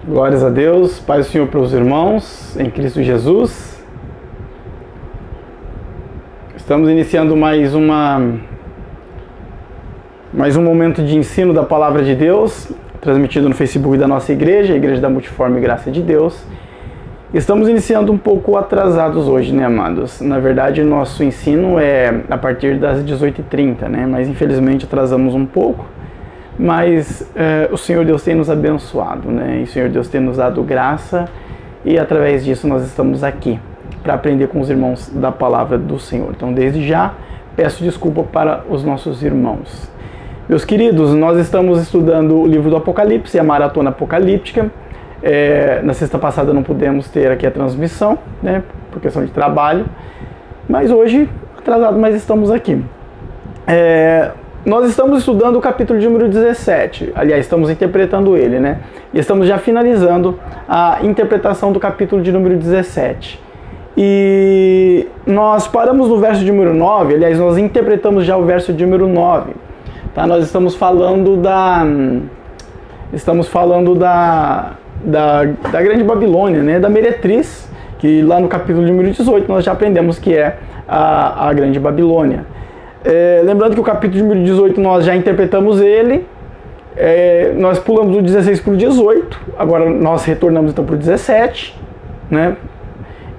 Glórias a Deus, Pai do Senhor para os irmãos, em Cristo Jesus. Estamos iniciando mais um momento de ensino da Palavra de Deus, transmitido no Facebook da nossa igreja, a Igreja da Multiforme Graça de Deus. Estamos iniciando um pouco atrasados hoje, né, amados? Na verdade, nosso ensino é a partir das 18h30, né? Mas infelizmente atrasamos um pouco. Mas o Senhor Deus tem nos abençoado, né? E o Senhor Deus tem nos dado graça e através disso nós estamos aqui para aprender com os irmãos da palavra do Senhor. Então, desde já, peço desculpa para os nossos irmãos. Meus queridos, nós estamos estudando o livro do Apocalipse, a maratona apocalíptica. Na sexta passada não pudemos ter aqui a transmissão, né? Por questão de trabalho. Mas hoje, atrasado, mas estamos aqui. Nós estamos estudando o capítulo de número 17, aliás, estamos interpretando ele, né? E estamos já finalizando a interpretação do capítulo de número 17. E nós paramos no verso de número 9, aliás, nós interpretamos já o verso de número 9. Tá? Nós estamos falando da Grande Babilônia, né? Da meretriz, que lá no capítulo de número 18 nós já aprendemos que é a Grande Babilônia. Lembrando que o capítulo de número 18 nós já interpretamos ele, nós pulamos do 16 para o 18, agora nós retornamos então para o 17, né?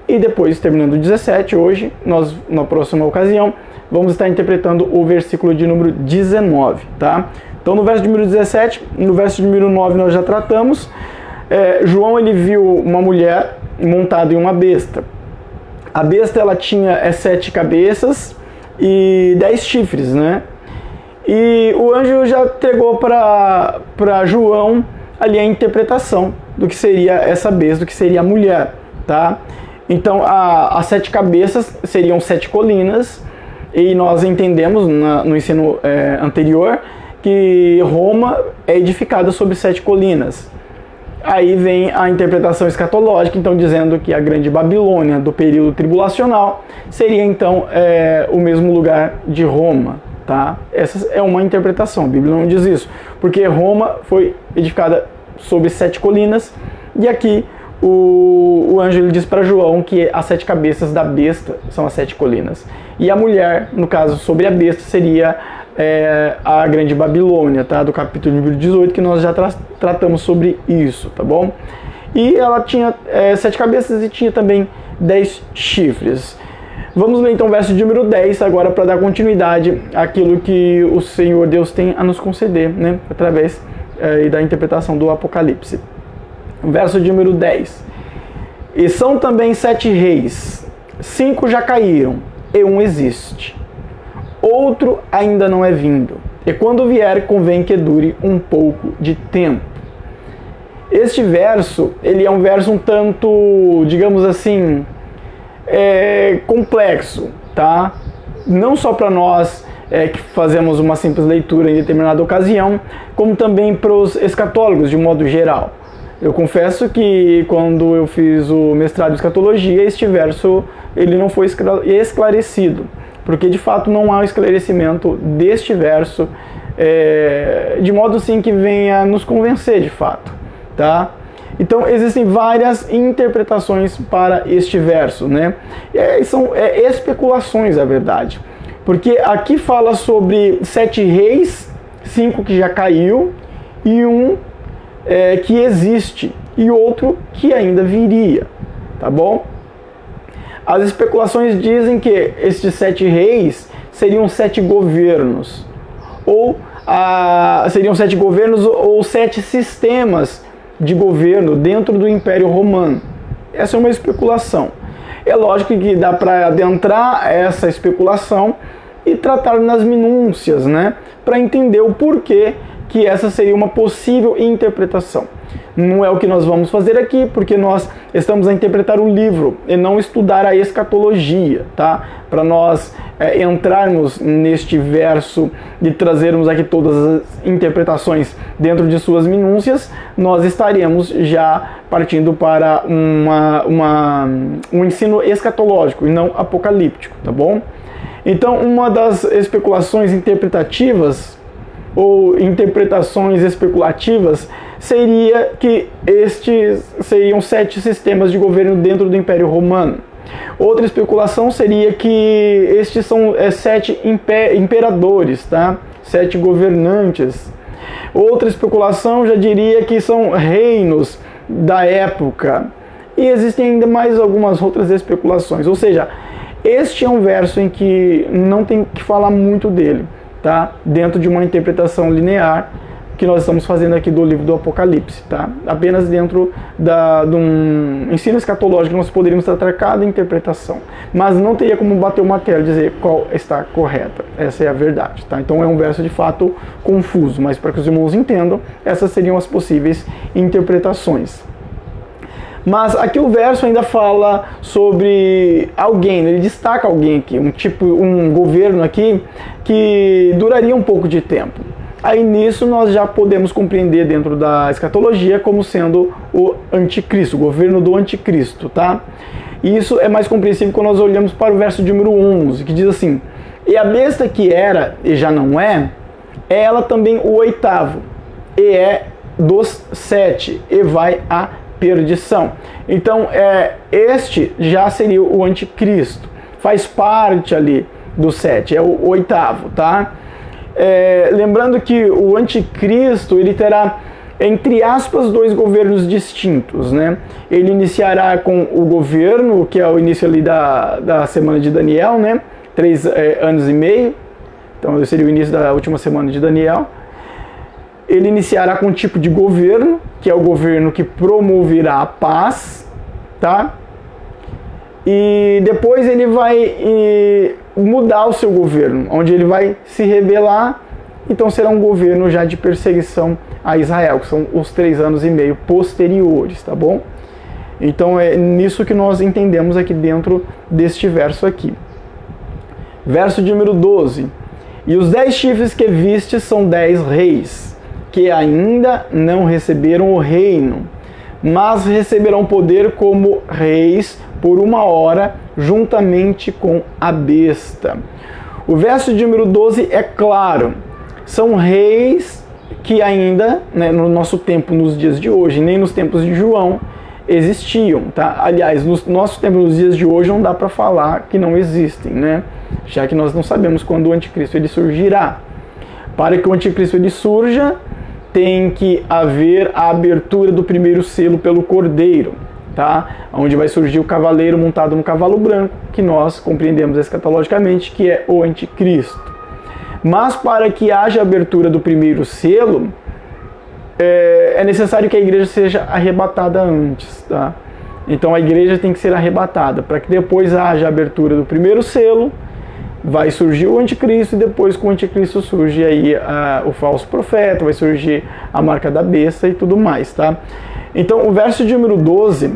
E depois, terminando o 17, hoje, nós na próxima ocasião, vamos estar interpretando o versículo de número 19, tá? Então no verso de número 17, no verso de número 9 nós já tratamos, João ele viu uma mulher montada em uma besta. A besta ela tinha 7 cabeças e 10 chifres, né? E o anjo já entregou para João ali a interpretação do que seria essa besta, do que seria a mulher, tá? Então as 7 cabeças seriam 7 colinas e nós entendemos no ensino anterior que Roma é edificada sobre 7 colinas. Aí vem a interpretação escatológica, então dizendo que a Grande Babilônia do período tribulacional seria então o mesmo lugar de Roma, tá? Essa é uma interpretação, a Bíblia não diz isso, porque Roma foi edificada sobre 7 colinas e aqui o anjo ele diz para João que as 7 cabeças da besta são as 7 colinas e a mulher, no caso sobre a besta, seria a Grande Babilônia, tá? Do capítulo número 18, que nós já tratamos sobre isso, tá bom? E ela tinha 7 cabeças e tinha também 10 chifres. Vamos ler então o verso de número 10 agora para dar continuidade àquilo que o Senhor Deus tem a nos conceder, né? Através da interpretação do Apocalipse. Verso de número 10. E são também 7 reis, 5 já caíram e 1 existe. Outro ainda não é vindo, e quando vier convém que dure um pouco de tempo. Este verso, ele é um verso um tanto, digamos assim, complexo, tá? Não só para nós que fazemos uma simples leitura em determinada ocasião, como também para os escatólogos de modo geral. Eu confesso que quando eu fiz o mestrado em escatologia, este verso ele não foi esclarecido. Porque de fato não há um esclarecimento deste verso de modo assim que venha nos convencer de fato, tá? Então existem várias interpretações para este verso, né? São especulações, é verdade, porque aqui fala sobre 7 reis, 5 que já caiu e 1 que existe e outro que ainda viria, tá bom? As especulações dizem que estes 7 reis seriam 7 governos, ou seriam 7 governos ou 7 sistemas de governo dentro do Império Romano. Essa é uma especulação. É lógico que dá para adentrar essa especulação e tratar nas minúcias, né, para entender o porquê que essa seria uma possível interpretação. Não é o que nós vamos fazer aqui, porque nós estamos a interpretar o livro e não estudar a escatologia, tá? Para nós entrarmos neste verso e trazermos aqui todas as interpretações dentro de suas minúcias, nós estaremos já partindo para um ensino escatológico e não apocalíptico, tá bom? Então, uma das especulações interpretativas ou interpretações especulativas seria que estes seriam 7 sistemas de governo dentro do Império Romano. Outra especulação seria que estes são 7 imperadores, tá? 7 governantes. Outra especulação já diria que são reinos da época. E existem ainda mais algumas outras especulações. Ou seja, este é um verso em que não tem que falar muito dele, tá? Dentro de uma interpretação linear que nós estamos fazendo aqui do livro do Apocalipse, tá? Apenas dentro de um ensino escatológico nós poderíamos tratar cada interpretação, mas não teria como bater o martelo e dizer qual está correta. Essa é a verdade, tá? Então é um verso de fato confuso, mas para que os irmãos entendam, essas seriam as possíveis interpretações. Mas aqui o verso ainda fala sobre alguém, ele destaca alguém aqui, um governo aqui que duraria um pouco de tempo. Aí nisso nós já podemos compreender dentro da escatologia como sendo o anticristo, o governo do anticristo, tá? E isso é mais compreensível quando nós olhamos para o verso de número 11, que diz assim: e a besta que era e já não é ela também o 8º, e é dos 7, e vai à perdição. Então, este já seria o anticristo, faz parte ali do 7, é o 8º, tá? Lembrando que o anticristo, ele terá, entre aspas, 2 governos distintos, né? Ele iniciará com o governo, que é o início ali da semana de Daniel, né? 3 anos e meio, então seria o início da última semana de Daniel. Ele iniciará com um tipo de governo, que é o governo que promoverá a paz, tá? E depois ele vai mudar o seu governo, onde ele vai se rebelar, então será um governo já de perseguição a Israel, que são os 3 anos e meio posteriores, tá bom? Então é nisso que nós entendemos aqui dentro deste verso aqui. Verso de número 12. E os 10 chifres que viste são 10 reis, que ainda não receberam o reino, mas receberão poder como reis por 1 hora, juntamente com a besta. O verso de número 12 é claro. São reis que ainda, né, no nosso tempo, nos dias de hoje, nem nos tempos de João, existiam, tá? Aliás, nos nossos tempos, nos dias de hoje, não dá para falar que não existem, né? Já que nós não sabemos quando o anticristo ele surgirá. Para que o anticristo ele surja, tem que haver a abertura do primeiro selo pelo Cordeiro, tá? Onde vai surgir o cavaleiro montado no cavalo branco, que nós compreendemos escatologicamente que é o anticristo. Mas para que haja abertura do primeiro selo, é necessário que a igreja seja arrebatada antes, tá? Então a igreja tem que ser arrebatada, para que depois haja a abertura do primeiro selo, vai surgir o anticristo, e depois com o anticristo surge aí o falso profeta, vai surgir a marca da besta e tudo mais, tá? Então o verso de número 12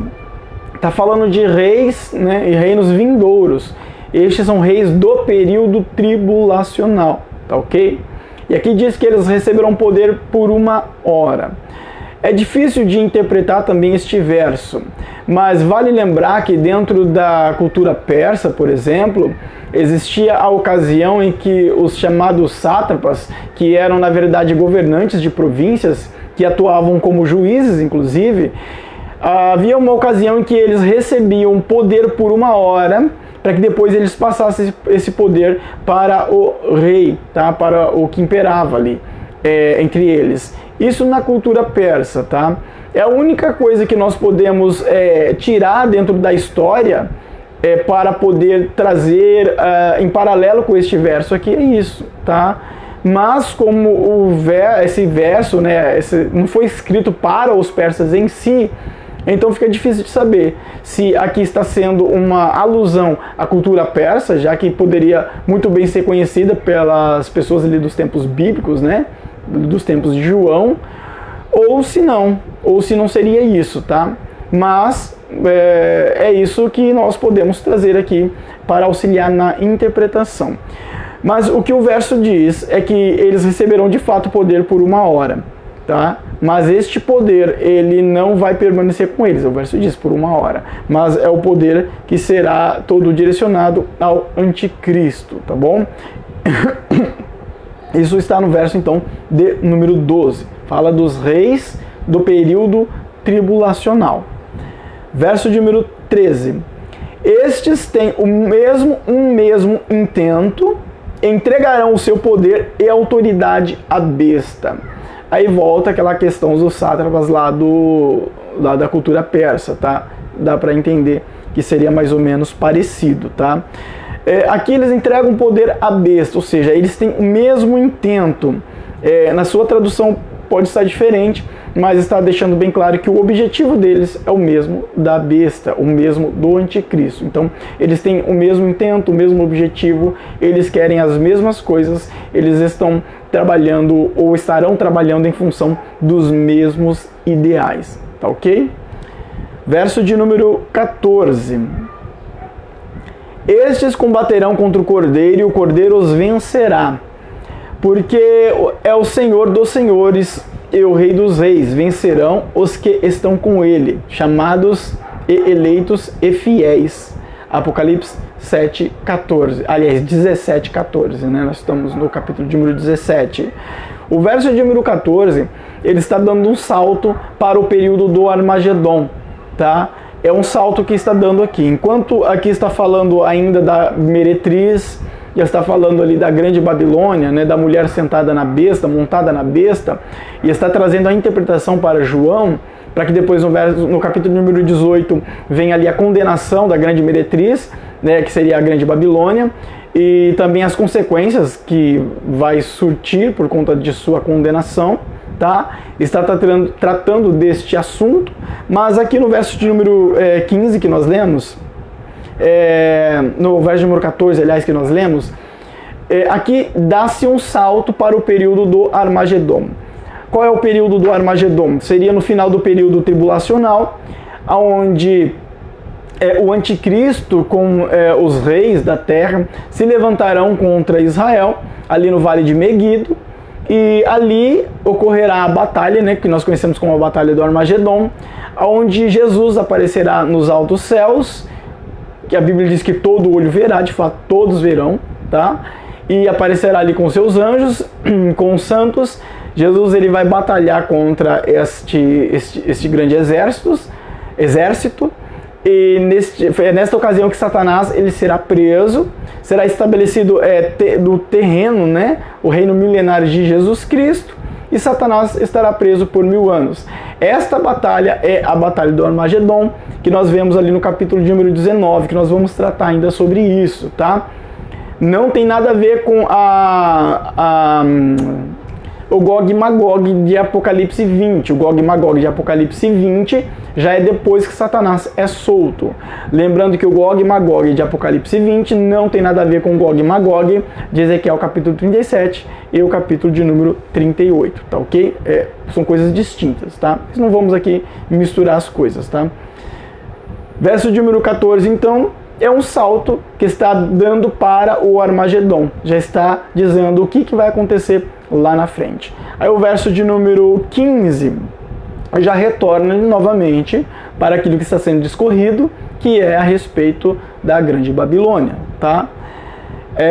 está falando de reis, né, e reinos vindouros. Estes são reis do período tribulacional, tá ok? E aqui diz que eles receberão poder por 1 hora. É difícil de interpretar também este verso, mas vale lembrar que dentro da cultura persa, por exemplo, existia a ocasião em que os chamados sátrapas, que eram na verdade governantes de províncias, que atuavam como juízes inclusive, havia uma ocasião em que eles recebiam poder por 1 hora, para que depois eles passassem esse poder para o rei, tá? Para o que imperava ali entre eles. Isso na cultura persa, tá? É a única coisa que nós podemos tirar dentro da história para poder trazer em paralelo com este verso aqui, é isso, tá? Mas como esse verso, né, não foi escrito para os persas em si, então fica difícil de saber se aqui está sendo uma alusão à cultura persa, já que poderia muito bem ser conhecida pelas pessoas ali dos tempos bíblicos, né, dos tempos de João, ou se não seria isso, tá? Mas é isso que nós podemos trazer aqui para auxiliar na interpretação. Mas o que o verso diz é que eles receberão de fato poder por 1 hora, tá? Mas este poder, ele não vai permanecer com eles, o verso diz, por 1 hora. Mas é o poder que será todo direcionado ao anticristo, tá bom? Isso está no verso, então, de número 12. Fala dos reis do período tribulacional. Verso de número 13. Estes têm um mesmo intento, entregarão o seu poder e autoridade à besta. Aí volta aquela questão dos sátrapas lá da cultura persa, tá? Dá para entender que seria mais ou menos parecido, tá? Aqui eles entregam poder à besta, ou seja, eles têm o mesmo intento. Na sua tradução pode estar diferente, mas está deixando bem claro que o objetivo deles é o mesmo da besta, o mesmo do anticristo. Então, eles têm o mesmo intento, o mesmo objetivo, eles querem as mesmas coisas, eles estão trabalhando ou estarão trabalhando em função dos mesmos ideais, tá ok? Verso de número 14. Estes combaterão contra o Cordeiro e o Cordeiro os vencerá, porque é o Senhor dos senhores e o Rei dos reis. Vencerão os que estão com ele, chamados e eleitos e fiéis. Apocalipse 7:14. Aliás, 17:14, né? Nós estamos no capítulo de número 17. O verso de número 14, ele está dando um salto para o período do Armagedon, tá? É um salto que está dando aqui. Enquanto aqui está falando ainda da meretriz, já está falando ali da grande Babilônia, né, da mulher sentada na besta, montada na besta, e está trazendo a interpretação para João, para que depois no capítulo número 18 venha ali a condenação da grande meretriz, né, que seria a grande Babilônia, e também as consequências que vai surtir por conta de sua condenação, tá? Está tratando deste assunto, mas aqui no verso de número 15 que nós lemos, no verso número 14, aliás, que nós lemos, aqui dá-se um salto para o período do Armagedon. Qual é o período do Armagedon? Seria no final do período tribulacional, onde o anticristo com os reis da terra se levantarão contra Israel, ali no vale de Meguido, e ali ocorrerá a batalha, né, que nós conhecemos como a Batalha do Armagedon, onde Jesus aparecerá nos altos céus, que a Bíblia diz que todo olho verá, de fato todos verão, tá? E aparecerá ali com seus anjos, com os santos. Jesus ele vai batalhar contra este grande exército, e nesta ocasião que Satanás ele será preso, será estabelecido do terreno, né, o reino milenário de Jesus Cristo, e Satanás estará preso por 1000 anos. Esta batalha é a Batalha do Armagedon, que nós vemos ali no capítulo de número 19, que nós vamos tratar ainda sobre isso, tá? Não tem nada a ver com o Gog e Magog de Apocalipse 20. O Gog e Magog de Apocalipse 20 já é depois que Satanás é solto. Lembrando que o Gog e Magog de Apocalipse 20 não tem nada a ver com o Gog e Magog de Ezequiel capítulo 37 e o capítulo de número 38, tá ok? São coisas distintas, tá? Mas não vamos aqui misturar as coisas, tá? Verso de número 14, então, é um salto que está dando para o Armagedon. Já está dizendo o que vai acontecer lá na frente. Aí o verso de número 15 já retorna novamente para aquilo que está sendo discorrido, que é a respeito da grande Babilônia, tá?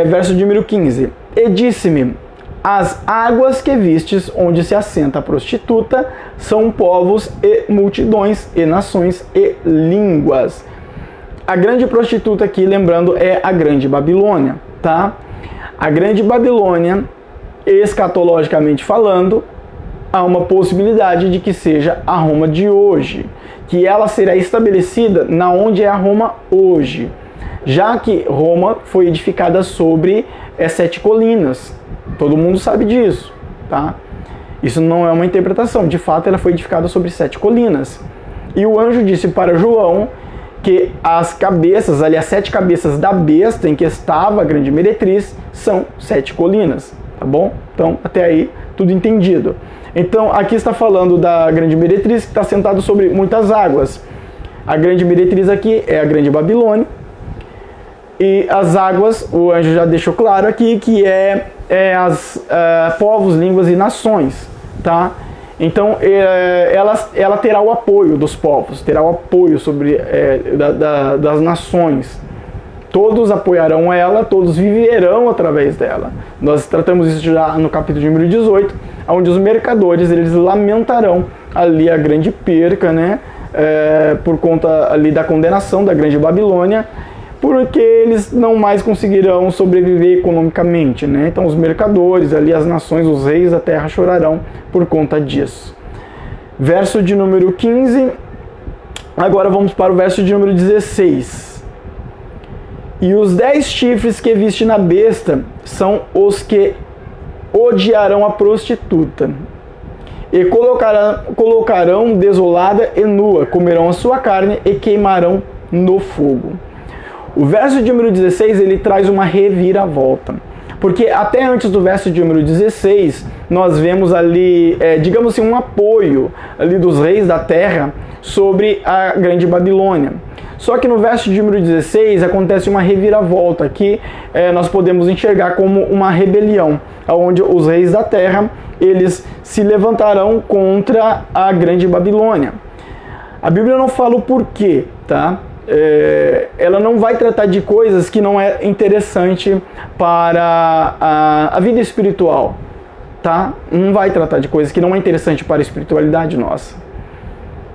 Verso de número 15. E disse-me, as águas que vistes, onde se assenta a prostituta, são povos e multidões e nações e línguas. A grande prostituta aqui, lembrando, é a grande Babilônia, tá? A grande Babilônia, escatologicamente falando, há uma possibilidade de que seja a Roma de hoje, que ela será estabelecida na onde é a Roma hoje, já que Roma foi edificada sobre 7 colinas. Todo mundo sabe disso, tá? Isso não é uma interpretação, de fato ela foi edificada sobre 7 colinas. E o anjo disse para João que as cabeças, ali as 7 cabeças da besta em que estava a grande meretriz, são 7 colinas, tá bom? Então, até aí, tudo entendido. Então, aqui está falando da grande meretriz que está sentada sobre muitas águas. A grande meretriz aqui é a grande Babilônia. E as águas, o anjo já deixou claro aqui, que povos, línguas e nações, tá? Então, ela terá o apoio dos povos, terá o apoio das nações. todos apoiarão ela, todos viverão através dela. Nós tratamos isso já no capítulo de número 18, onde os mercadores eles lamentarão ali a grande perca, né, por conta ali da condenação da grande Babilônia, porque eles não mais conseguirão sobreviver economicamente, né? Então os mercadores, ali as nações, os reis da terra chorarão por conta disso. Verso de número 15, agora vamos para o verso de número 16. E os 10 chifres que viste na besta são os que odiarão a prostituta, e colocarão desolada e nua, comerão a sua carne e queimarão no fogo. O verso de número 16, ele traz uma reviravolta. Porque até antes do verso de número 16, nós vemos ali, digamos assim, um apoio ali dos reis da terra sobre a grande Babilônia. Só que no verso de número 16 acontece uma reviravolta que nós podemos enxergar como uma rebelião, onde os reis da terra, eles se levantarão contra a grande Babilônia. A Bíblia não fala o porquê, tá? Ela não vai tratar de coisas que não é interessante para a vida espiritual, tá? Não vai tratar de coisas que não é interessante para a espiritualidade nossa.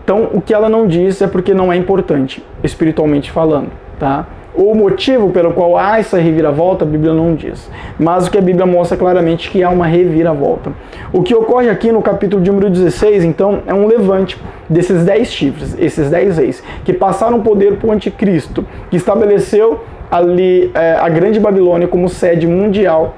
Então, o que ela não diz é porque não é importante, espiritualmente falando, tá? O motivo pelo qual há essa reviravolta, a Bíblia não diz. Mas o que a Bíblia mostra claramente que há uma reviravolta. O que ocorre aqui no capítulo de número 16, então, é um levante desses 10 chifres, esses 10 reis, que passaram o poder para o anticristo, que estabeleceu ali a grande Babilônia como sede mundial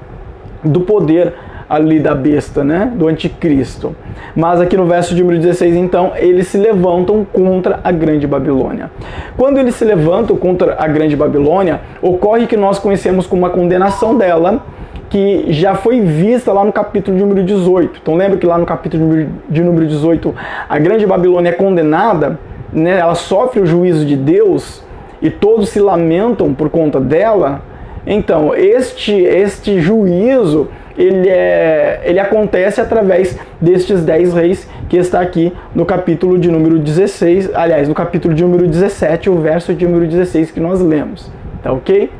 do poder ali da besta, né, do anticristo. Mas aqui no verso de número 16, então, eles se levantam contra a grande Babilônia. Quando eles se levantam contra a grande Babilônia, ocorre que nós conhecemos como uma condenação dela, que já foi vista lá no capítulo de número 18. Então lembra que lá no capítulo de número 18, a grande Babilônia é condenada, né, ela sofre o juízo de Deus, e todos se lamentam por conta dela. Então, este juízo, ele acontece através destes 10 reis que está aqui no capítulo de número 16, aliás, no capítulo de número 17, o verso de número 16 que nós lemos, tá ok?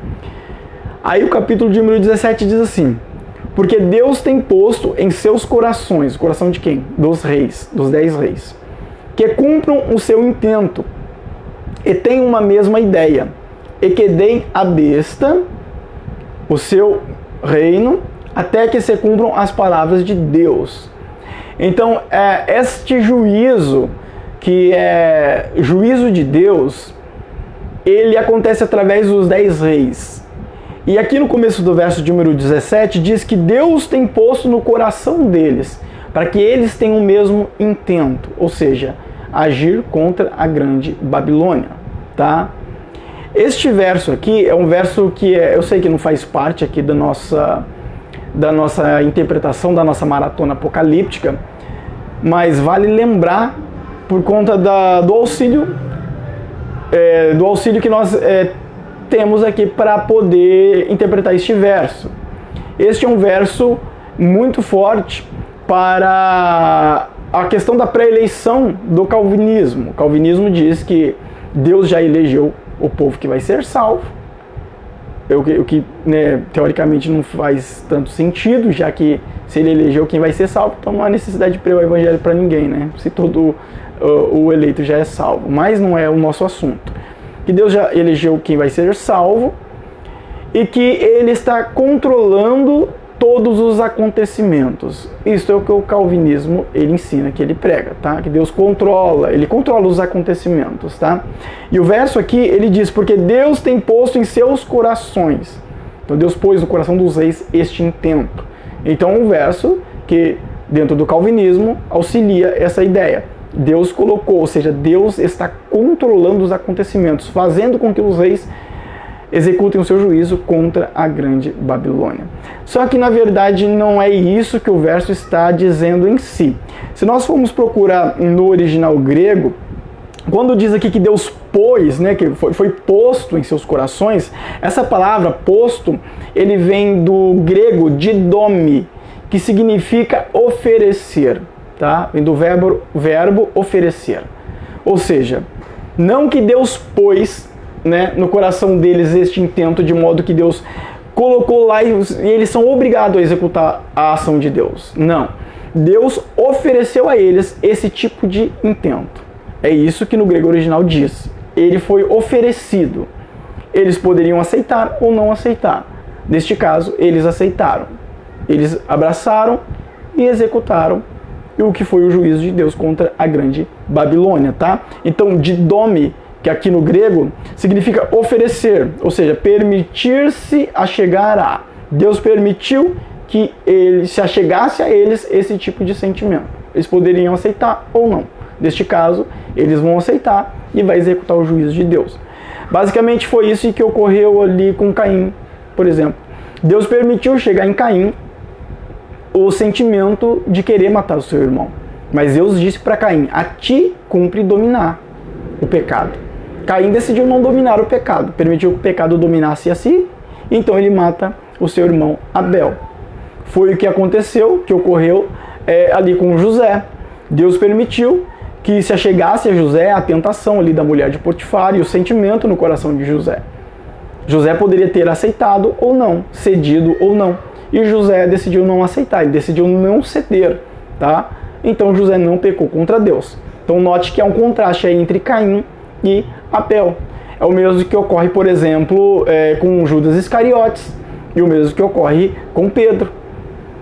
Aí o capítulo de número 17 diz assim: porque Deus tem posto em seus corações, o coração de quem? Dos reis, dos 10 reis, que cumpram o seu intento, e tenham uma mesma ideia, e que deem a besta o seu reino, até que se cumpram as palavras de Deus. Então, este juízo, que é juízo de Deus, ele acontece através dos 10 reis. E aqui no começo do verso de número 17, diz que Deus tem posto no coração deles, para que eles tenham o mesmo intento, ou seja, agir contra a grande Babilônia, tá? Este verso aqui é um verso que eu sei que não faz parte aqui da nossa interpretação, da nossa maratona apocalíptica, mas vale lembrar por conta do auxílio que nós temos aqui para poder interpretar este verso. Este é um verso muito forte para a questão da pré-eleição do calvinismo. O calvinismo diz que Deus já elegeu o povo que vai ser salvo, o que né, teoricamente não faz tanto sentido, já que se ele elegeu quem vai ser salvo, então não há necessidade de pregar o evangelho para ninguém, né? Se todo o eleito já é salvo. Mas não é o nosso assunto. Que Deus já elegeu quem vai ser salvo e que ele está controlando todos os acontecimentos. Isso é o que o calvinismo ele ensina, que ele prega, tá? Que Deus ele controla os acontecimentos, tá? E o verso aqui, ele diz, porque Deus tem posto em seus corações. Então Deus pôs no coração dos reis este intento. Então um verso que dentro do calvinismo auxilia essa ideia. Deus colocou, ou seja, Deus está controlando os acontecimentos, fazendo com que os reis executem o seu juízo contra a grande Babilônia. Só que, na verdade, não é isso que o verso está dizendo em si. Se nós formos procurar no original grego, quando diz aqui que Deus pôs, né, que foi posto em seus corações, essa palavra posto, ele vem do grego didome, que significa oferecer, tá? Vem do verbo oferecer. Ou seja, não que Deus pôs né, no coração deles este intento, de modo que Deus colocou lá e eles são obrigados a executar a ação de Deus. Não. Deus ofereceu a eles esse tipo de intento. É isso que no grego original diz. Ele foi oferecido. Eles poderiam aceitar ou não aceitar. Neste caso, eles aceitaram. Eles abraçaram e executaram o que foi o juízo de Deus contra a grande Babilônia, tá? Então, didome, que aqui no grego significa oferecer, ou seja, permitir-se a chegar a. Deus permitiu que ele se achegasse a eles esse tipo de sentimento. Eles poderiam aceitar ou não. Neste caso, eles vão aceitar e vai executar o juízo de Deus. Basicamente foi isso que ocorreu ali com Caim, por exemplo. Deus permitiu chegar em Caim o sentimento de querer matar o seu irmão. Mas Deus disse para Caim: a ti cumpre dominar o pecado. Caim decidiu não dominar o pecado, permitiu que o pecado dominasse a si, então ele mata o seu irmão Abel. Foi o que aconteceu, que ocorreu ali com José. Deus permitiu que se achegasse a José a tentação ali da mulher de Potifar e o sentimento no coração de José. José poderia ter aceitado ou não, cedido ou não. E José decidiu não aceitar, ele decidiu não ceder, tá? Então José não pecou contra Deus. Então note que há um contraste aí entre Caim e Abel. É o mesmo que ocorre, por exemplo, com Judas Iscariotes, e o mesmo que ocorre com Pedro.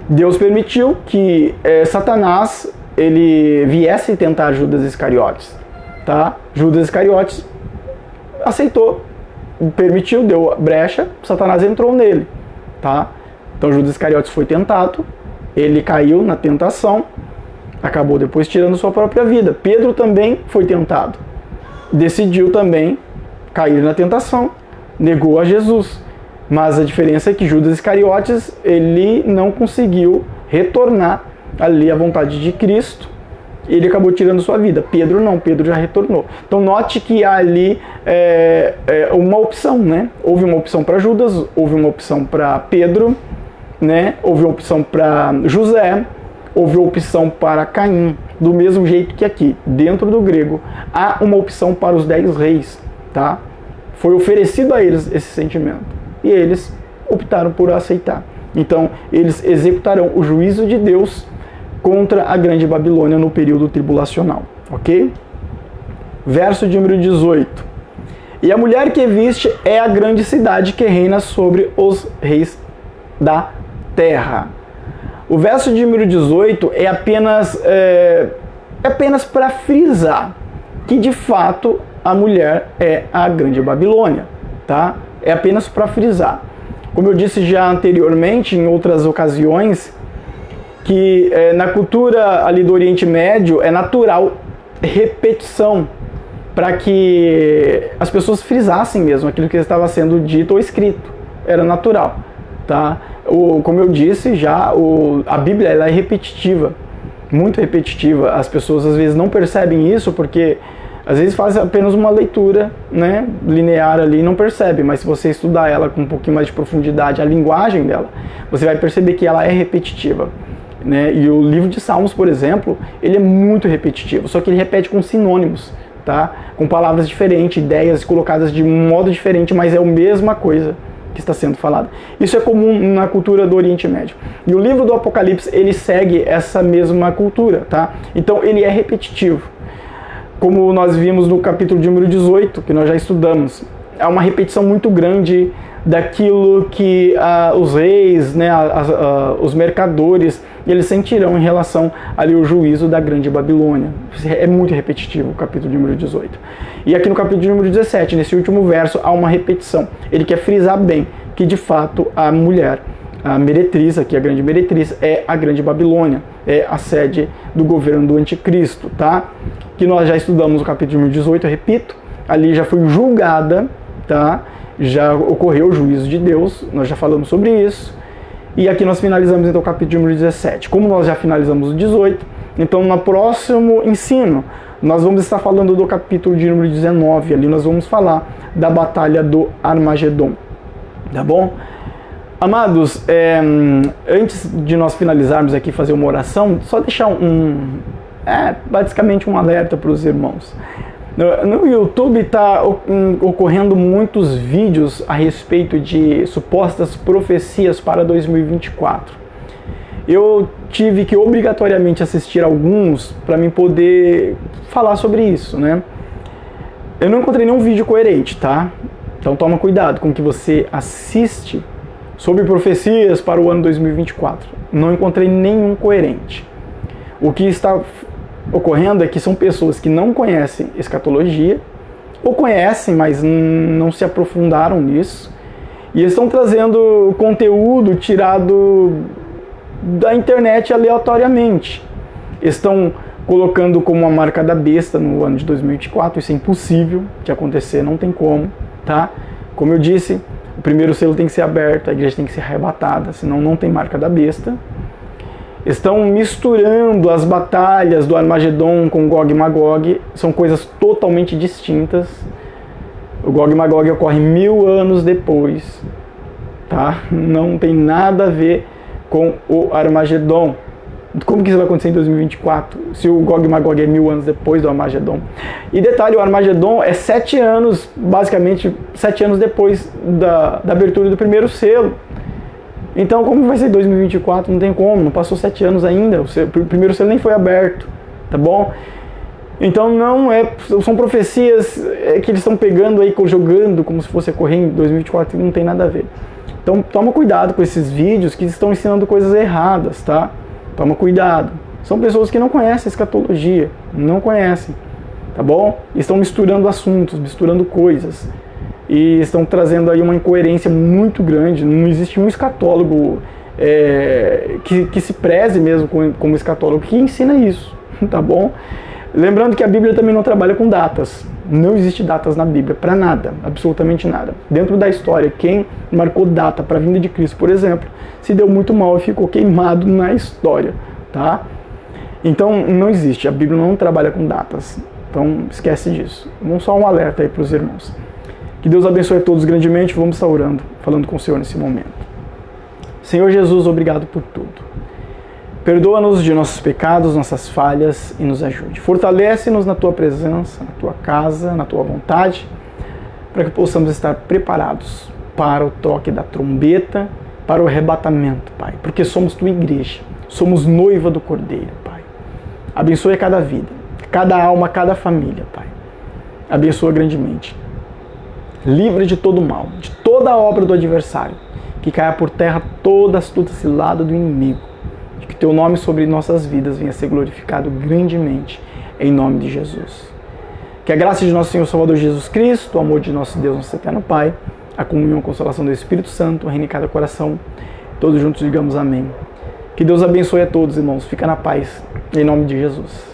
Deus permitiu que Satanás ele viesse tentar Judas Iscariotes, tá? Judas Iscariotes aceitou, permitiu, deu brecha, Satanás entrou nele, tá? Então Judas Iscariotes foi tentado, ele caiu na tentação, acabou depois tirando sua própria vida. Pedro também foi tentado, decidiu também cair na tentação, negou a Jesus. Mas a diferença é que Judas Iscariotes, ele não conseguiu retornar ali à vontade de Cristo, ele acabou tirando sua vida. Pedro não, Pedro já retornou. Então note que há ali uma opção, né? Houve uma opção para Judas, houve uma opção para Pedro, né? Houve uma opção para José, houve uma opção para Caim. Do mesmo jeito que aqui, dentro do grego, há uma opção para os 10 reis, tá? Foi oferecido a eles esse sentimento e eles optaram por aceitar. Então eles executarão o juízo de Deus contra a grande Babilônia no período tribulacional, ok? Verso de número 18. E a mulher que viste é a grande cidade que reina sobre os reis da terra. O verso de número 18 é apenas para frisar que de fato a mulher é a grande Babilônia, tá? É apenas para frisar. Como eu disse já anteriormente, em outras ocasiões, que na cultura ali do Oriente Médio é natural repetição, para que as pessoas frisassem mesmo aquilo que estava sendo dito ou escrito. Era natural, tá? Como eu disse já, a Bíblia ela é repetitiva, muito repetitiva. As pessoas às vezes não percebem isso porque às vezes fazem apenas uma leitura, né, linear ali e não percebe, mas se você estudar ela com um pouquinho mais de profundidade, a linguagem dela, você vai perceber que ela é repetitiva. Né? E o livro de Salmos, por exemplo, ele é muito repetitivo, só que ele repete com sinônimos, tá? Com palavras diferentes, ideias colocadas de um modo diferente, mas é a mesma coisa que está sendo falada. Isso é comum na cultura do Oriente Médio. E o livro do Apocalipse, ele segue essa mesma cultura, tá? Então ele é repetitivo. Como nós vimos no capítulo de número 18, que nós já estudamos, há uma repetição muito grande daquilo que os reis, né, os mercadores, eles sentirão em relação ali ao juízo da grande Babilônia. É muito repetitivo o capítulo de número 18. E aqui no capítulo de número 17, nesse último verso, há uma repetição. Ele quer frisar bem que de fato a mulher, a meretriz, aqui a grande meretriz, é a grande Babilônia, é a sede do governo do anticristo, tá? Que nós já estudamos no capítulo de número 18, eu repito, ali já foi julgada, tá? Já ocorreu o juízo de Deus, nós já falamos sobre isso. E aqui nós finalizamos então o capítulo de número 17. Como nós já finalizamos o 18, então no próximo ensino nós vamos estar falando do capítulo de número 19. Ali nós vamos falar da batalha do Armagedon. Tá bom? Amados, antes de nós finalizarmos aqui, fazer uma oração, só deixar basicamente um alerta para os irmãos. No YouTube está ocorrendo muitos vídeos a respeito de supostas profecias para 2024. Eu tive que obrigatoriamente assistir alguns para mim poder falar sobre isso, né? Eu não encontrei nenhum vídeo coerente, tá? Então toma cuidado com o que você assiste sobre profecias para o ano 2024. Não encontrei nenhum coerente. O que está ocorrendo é que são pessoas que não conhecem escatologia, ou conhecem, mas não se aprofundaram nisso, e estão trazendo conteúdo tirado da internet aleatoriamente. Estão colocando como uma marca da besta no ano de 2024, isso é impossível de acontecer, não tem como, tá? Como eu disse, o primeiro selo tem que ser aberto, a igreja tem que ser arrebatada, senão não tem marca da besta. Estão misturando as batalhas do Armagedon com Gog e Magog, são coisas totalmente distintas. O Gog e Magog ocorre 1000 anos depois, tá? Não tem nada a ver com o Armagedon. Como que isso vai acontecer em 2024, se o Gog e Magog é 1000 anos depois do Armagedon? E detalhe, o Armagedon é 7 anos, basicamente 7 anos depois da abertura do primeiro selo. Então, como vai ser 2024? Não tem como, não passou 7 anos ainda, o primeiro selo nem foi aberto, tá bom? Então, são profecias que eles estão pegando aí, jogando como se fosse ocorrer em 2024 e não tem nada a ver. Então, toma cuidado com esses vídeos que estão ensinando coisas erradas, tá? Toma cuidado. São pessoas que não conhecem a escatologia, não conhecem, tá bom? Estão misturando assuntos, misturando coisas. E estão trazendo aí uma incoerência muito grande. Não existe um escatólogo que se preze mesmo como escatólogo que ensina isso, tá bom? Lembrando que a Bíblia também não trabalha com datas. Não existe datas na Bíblia, para nada, absolutamente nada. Dentro da história, quem marcou data para a vinda de Cristo, por exemplo, se deu muito mal e ficou queimado na história, tá? Então, não existe, a Bíblia não trabalha com datas. Então, esquece disso. Vamos só um alerta aí para os irmãos. Que Deus abençoe a todos grandemente. Vamos estar orando, falando com o Senhor nesse momento. Senhor Jesus, obrigado por tudo. Perdoa-nos de nossos pecados, nossas falhas e nos ajude. Fortalece-nos na Tua presença, na Tua casa, na Tua vontade, para que possamos estar preparados para o toque da trombeta, para o arrebatamento, Pai. Porque somos Tua igreja, somos noiva do Cordeiro, Pai. Abençoe cada vida, cada alma, cada família, Pai. Abençoa grandemente. Livre de todo mal, de toda a obra do adversário, que caia por terra toda astuta cilada do inimigo, de que Teu nome sobre nossas vidas venha ser glorificado grandemente, em nome de Jesus. Que a graça de nosso Senhor Salvador Jesus Cristo, o amor de nosso Deus, nosso eterno Pai, a comunhão e a consolação do Espírito Santo, reine em cada coração, todos juntos digamos amém. Que Deus abençoe a todos, irmãos, fica na paz, em nome de Jesus.